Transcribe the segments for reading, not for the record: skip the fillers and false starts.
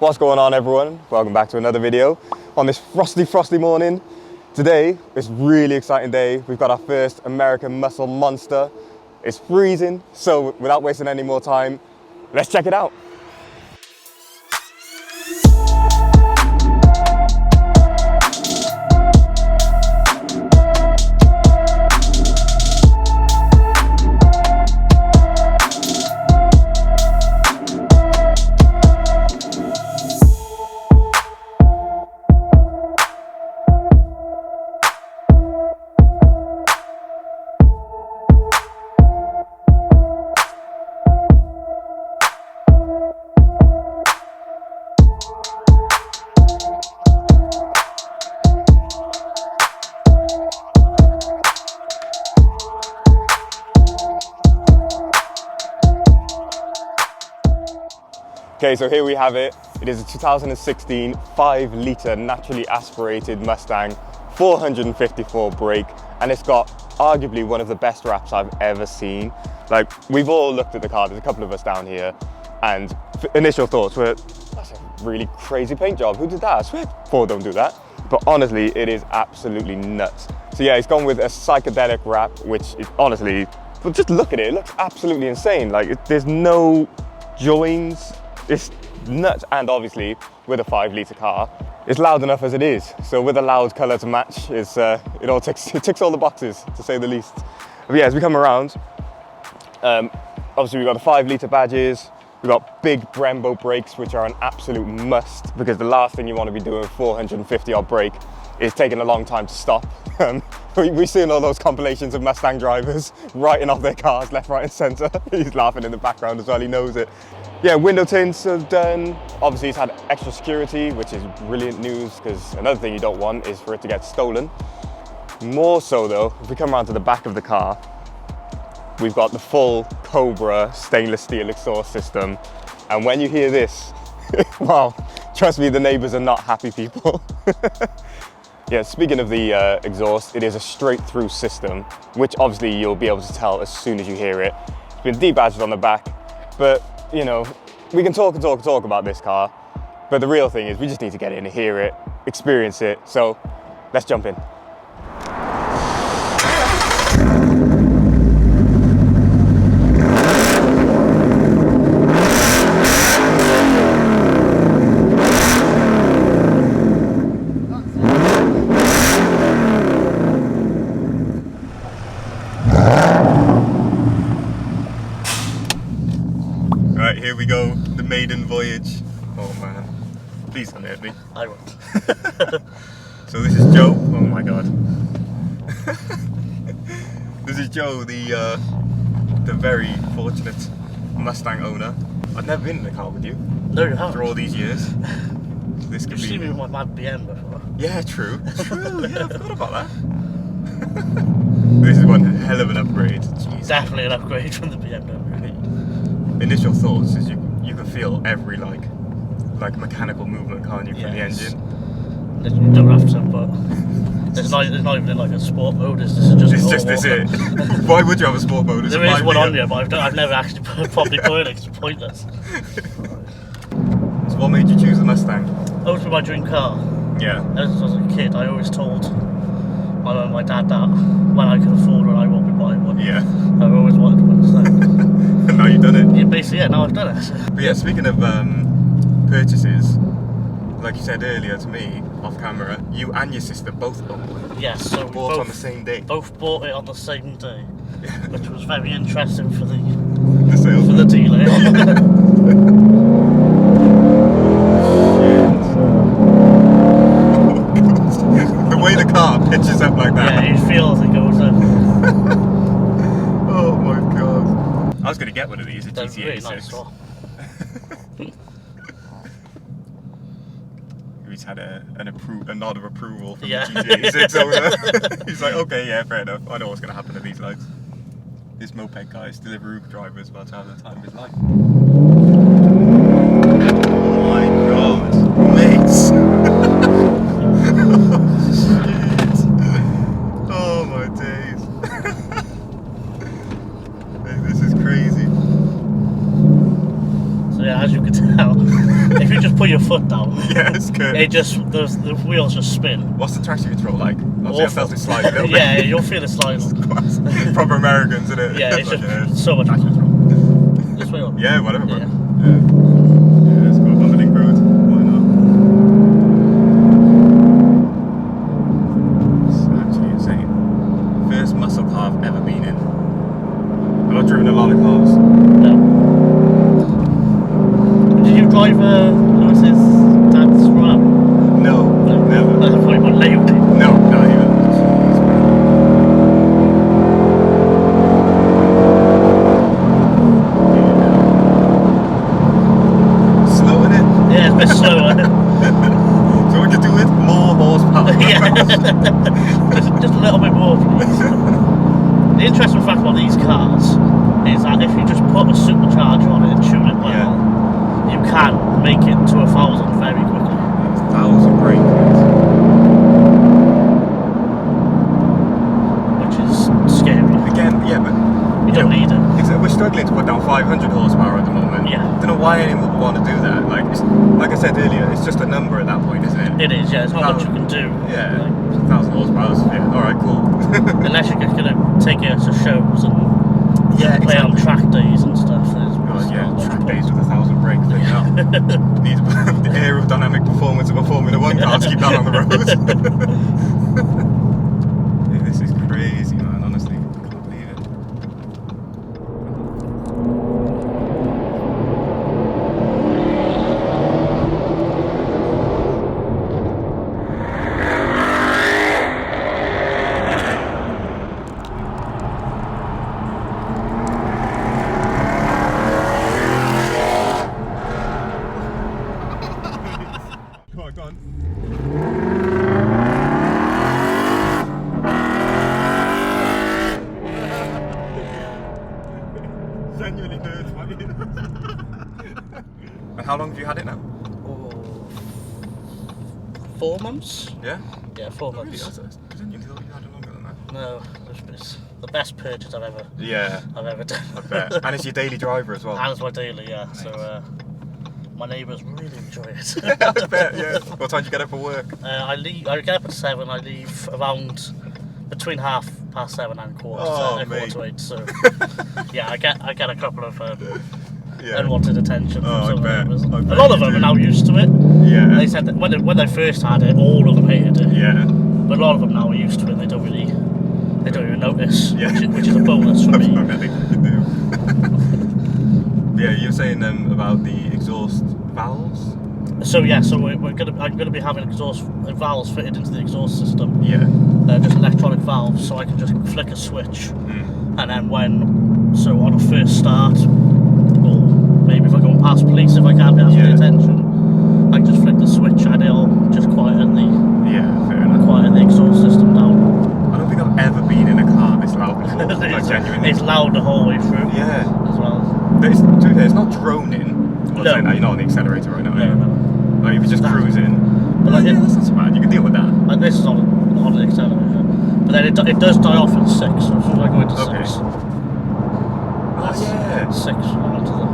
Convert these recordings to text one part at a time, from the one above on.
What's going on, everyone? Welcome back to another video on this frosty morning. Today is a really exciting day. We've got our first American Muscle Monster. It's freezing, so without wasting any more time, let's check it out. Okay, so here we have it. It is a 2016 5-litre naturally aspirated Mustang, 454 brake, and it's got arguably one of the best wraps I've ever seen. Like, we've all looked at the car, there's a couple of us down here, and initial thoughts were, that's a really crazy paint job. Who did that? I swear Ford don't do that. But honestly, it is absolutely nuts. So yeah, it's gone with a psychedelic wrap, which is honestly, but just look at it, it looks absolutely insane. Like, there's no joins. It's nuts, and obviously with a 5-litre car, it's loud enough as it is. So with a loud colour to match, it ticks all the boxes, to say the least. But yeah, as we come around, obviously we've got the 5-litre badges, we've got big Brembo brakes, which are an absolute must, because the last thing you want to be doing with 450 odd brake is taking a long time to stop. We've seen all those compilations of Mustang drivers writing off their cars left, right and centre. He's laughing in the background as well, he knows it. Yeah, window tints are done. Obviously it's had extra security, which is brilliant news, because another thing you don't want is for it to get stolen. More so though, if we come around to the back of the car, we've got the full Cobra stainless steel exhaust system. And when you hear this, wow, trust me, the neighbours are not happy people. Yeah, speaking of the exhaust, it is a straight through system, which obviously you'll be able to tell as soon as you hear it. It's been debadged on the back, but you know, we can talk about this car, but the real thing is we just need to get in and hear it, experience it. So let's jump in. Right, here we go, the maiden voyage. Oh man, please don't hurt me. I won't. So this is Joe. Oh my god. This is Joe, the very fortunate Mustang owner. I've never been in a car with you. No, you haven't. After all these years. This could You've be. seen me with my mad BM before. Yeah, true. True. Yeah, I forgot about that. This is one hell of an upgrade. Jeez. Definitely an upgrade from the BMW. Initial thoughts is you can feel every like mechanical movement, can't you, from the engine? You don't have to, but it's not even in like a sport mode. This is just. It's just this it. Why would you have a sport mode? There is one on here, but I've never actually properly put it. It's pointless. So what made you choose the Mustang? Oh, it's my dream car. Yeah. Ever since I was a kid, I always told my dad that when I could afford one, I won't be buying one. Yeah. I've always wanted one, so. And now you've done it. Yeah, basically, yeah. Now I've done it. But yeah, speaking of purchases, like you said earlier to me off camera, you and your sister both own one. Yes, so we bought on the same day. Both bought it on the same day, which was very interesting for the sales for the dealer. The way the car pitches up like that. Yeah, it feels it goes up. Oh my god. I was going to get one of these, a They're GT86. really nice. He's had a nod of approval from Yeah. the GT86 owner. He's like, okay, yeah, fair enough. I know what's going to happen to these lights. This moped guy is Deliveroo driver is about to have the time of his life. Oh my god, mates! Oh my days. This is crazy. So yeah, as you can tell, if you just just put your foot down. Yeah, it's good. The wheels just spin. What's the traction control like? Obviously, I felt it slide a little bit. Yeah, you'll feel it slide. Proper Americans, isn't it? Yeah, it's like, just so much traction fun. control. This way on. Yeah, whatever, bro. Yeah. Yeah, let's go up on the link road. Why not? It's actually insane. First muscle car I've ever been in. I've not driven a lot of cars. No. Did you drive Lewis's dad's Ram? No, never. That's probably what nailed it. No, not even. Slow in it? Yeah, it's a bit slower. So what you do with more horsepower? Yeah. just a little bit more, please. The interesting fact about these cars is that if you just put a supercharger on it and tune it well, you can make it to 1,000 very quickly. 1,000 brake. Which is scary. Again, yeah, but You don't need it. we're struggling to put down 500 horsepower at the moment. Yeah. Don't know why anyone would want to do that. Like I said earlier, it's just a number at that point, isn't it? It is, yeah. It's not much you can do. Yeah, Like, 1,000 horsepower. Yeah, all right, cool. unless you're just gonna take it to shows and play on track days and stuff. Track days with 1,000 brake. Yeah. Needs the aerodynamic performance of a Formula 1 car to keep that on the road. Yeah, this is crazy, man. Honestly, I can't believe it. Go on. Genuinely hurts my ears. And how long have you had it now? 4 months? Yeah? Yeah, 4 Really? months. I didn't you thought you had it longer than that? No, it's the best purchase I've ever done. I bet. And it's your daily driver as well. And it's my daily, yeah. Nice. So my neighbours really enjoy it. I bet, yeah. What time do you get up for work? I get up at 7. I leave around between 7:30 and quarter to 8. So yeah, I get a couple of unwanted attention from some of the neighbours. A lot of them are now used to it. Yeah. They said that when they first had it, all of them hated it. Yeah. But a lot of them now are used to it. They don't even notice, Yeah. which is a bonus for me. I bet they do. Yeah, you were saying about the exhaust valves. So yeah, I'm gonna be having exhaust valves fitted into the exhaust system. Yeah. Just electronic valves, so I can just flick a switch, and then on a first start, or maybe if I'm going past police, if I can't be asking attention, I can just flick the switch and it'll just quieten the exhaust system down. I don't think I've ever been in a car this loud before. Like genuinely. It's loud the whole way through. Yeah. As well. But to be fair, it's not droning. No. Saying that, you're not on the accelerator right now. No. Like if you're just cruising. But That's not so bad. You can deal with that. Like this is on the accelerator, but then it does die off in 6. So as soon as I go into 6, Oh yeah. 6 onto the.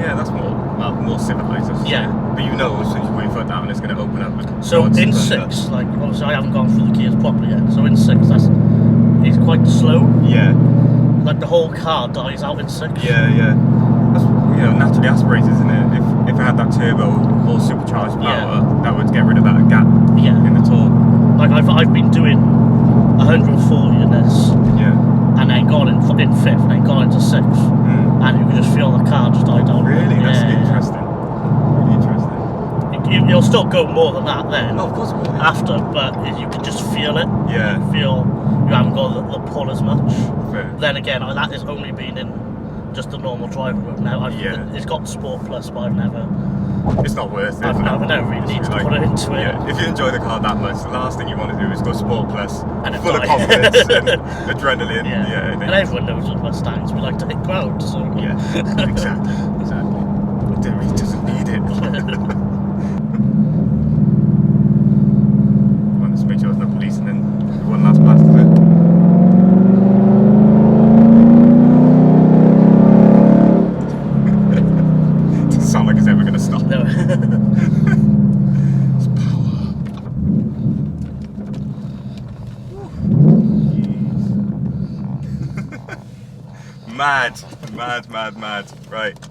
Yeah, that's more civilized. Yeah. But you know, as soon as you put your foot down, it's going to open up. So in 6, like obviously I haven't gone through the gears properly yet. So in 6, it's quite slow. Yeah. Like the whole car dies out in 6. Yeah. That's naturally aspirated, isn't it? If it had that turbo or supercharged power, that would get rid of that gap in the torque. Like I've been doing 140 in this. Yeah. And then gone in 5th, and then gone into 6th, and you can just feel the car just die down. Really? That's interesting. Really interesting. You'll still go more than that then. Oh, of course it will. Yeah. After, but you can just feel it. Yeah. You feel you haven't got the pull as much. Fair. Then again, that has only been in just the normal driver mode now. It's got Sport Plus, but I've never. It's not worth it. I never really need to put it into it. Yeah. If you enjoy the car that much, the last thing you want to do is go Sport Plus, And full of confidence and adrenaline. Yeah. And everyone knows with Mustangs, we like to hit ground. So. Yeah. Exactly. He doesn't need it. Come on, let's make sure there's no police and then one last blast of it. Doesn't sound like it's ever going to stop. No. Mad. Right,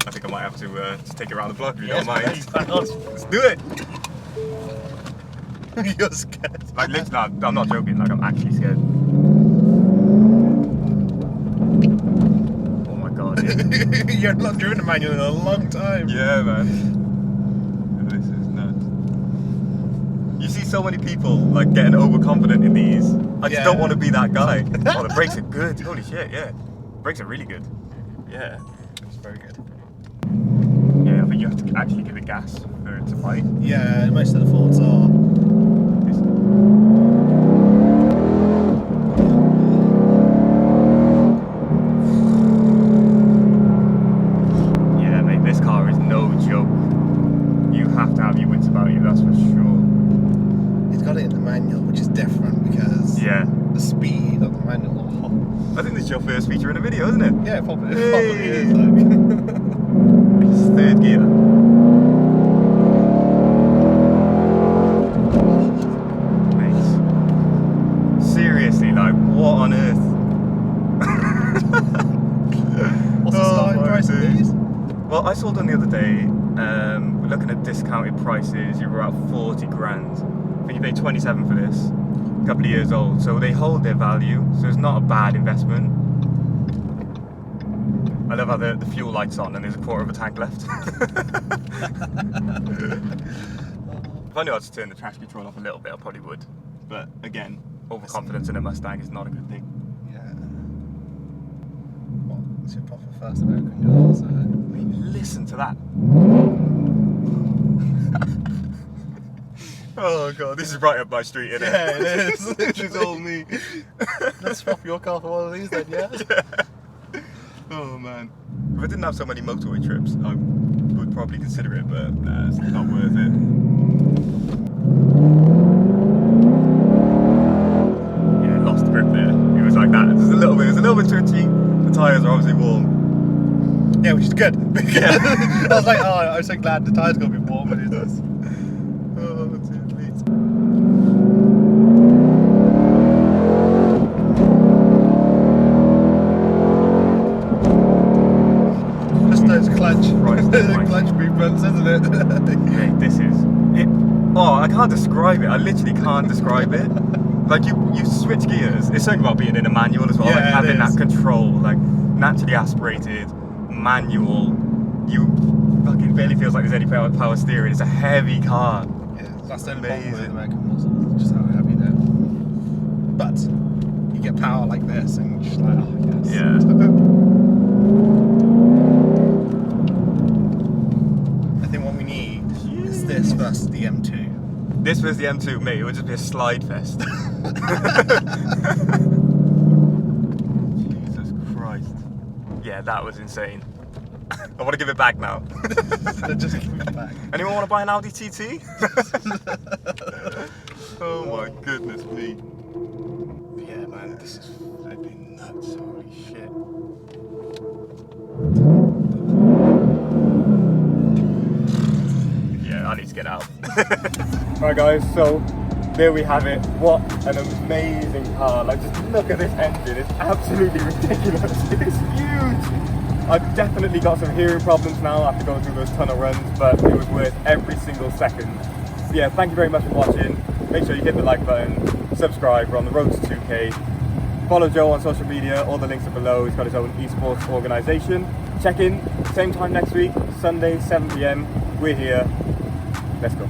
I think I might have to just take it around the block if you don't mind. Let's do it. You're scared. Like, literally, no, I'm not joking. Like, I'm actually scared. Oh my god. Yeah. You're not driven a manual in a long time. Yeah, man. This is nuts. You see so many people like getting overconfident in these. I just don't want to be that guy. Oh, the brakes are good. Holy shit, yeah. Brakes are really good. Yeah. It's very good. Yeah, I think you have to actually give it gas for it to fight. Yeah, most of the Fords are. Yeah, mate, this car is no joke. You have to have your wits about you, that's for sure. It's got it in the manual, which is different because the speed of the manual. I think this is your first feature in a video, isn't it? Yeah, probably Hey. is. Like. It's third gear. Mate. Seriously, like, what on earth? What's the starting price of these? Well, I sold them the other day. We're looking at discounted prices. You're about 40 grand. I think you paid 27 for this. A couple of years old, so they hold their value. So it's not a bad investment. I love how the fuel light's on and there's a quarter of a tank left. If I knew how to turn the traction control off a little bit, I probably would. But again, overconfidence in a Mustang is not a good thing. Yeah. Well, it's your proper first American car, so. I mean, listen to that. Oh god, this is right up my street, isn't it? Yeah, it is. This is all me. Let's swap your car for one of these then, yeah? Oh man. If I didn't have so many motorway trips, I would probably consider it, but nah, it's not worth it. Yeah, lost the grip there. It was like that. It was a little bit twitchy. The tyres are obviously warm. Yeah, which is good. Because I was like, oh, I'm so glad the tyres got to be warm when it does. Oh, dear me. Just those clutch Christ. clutch movements, isn't it? Mate, this is it. Oh, I can't describe it. I literally can't describe it. Like you switch gears. It's something about being in a manual as well. Yeah, like having it that is. control, like naturally aspirated, manual. You fucking barely feels like there's any power steering. It's a heavy car. Yeah, that's the only problem with Amazing. American muscles, just how heavy they are. But you get power like this and you're just like, oh yes. Yeah. I think what we need is this versus the M2. This was the M2, mate. It would just be a slide fest. Jesus Christ. Yeah, that was insane. I want to give it back now. Just give it back. Anyone want to buy an Audi TT? Oh my goodness me. Yeah, man, this is flipping nuts. Holy shit. Yeah, I need to get out. Alright guys, so there we have it. What an amazing car. Like, just look at this engine. It's absolutely ridiculous. It's huge. I've definitely got some hearing problems now after going through those tunnel runs, but it was worth every single second. So yeah, thank you very much for watching. Make sure you hit the like button, subscribe. We're on the road to 2K. Follow Joe on social media. All the links are below. He's got his own esports organisation. Check in, same time next week, Sunday, 7 PM. We're here. Let's go.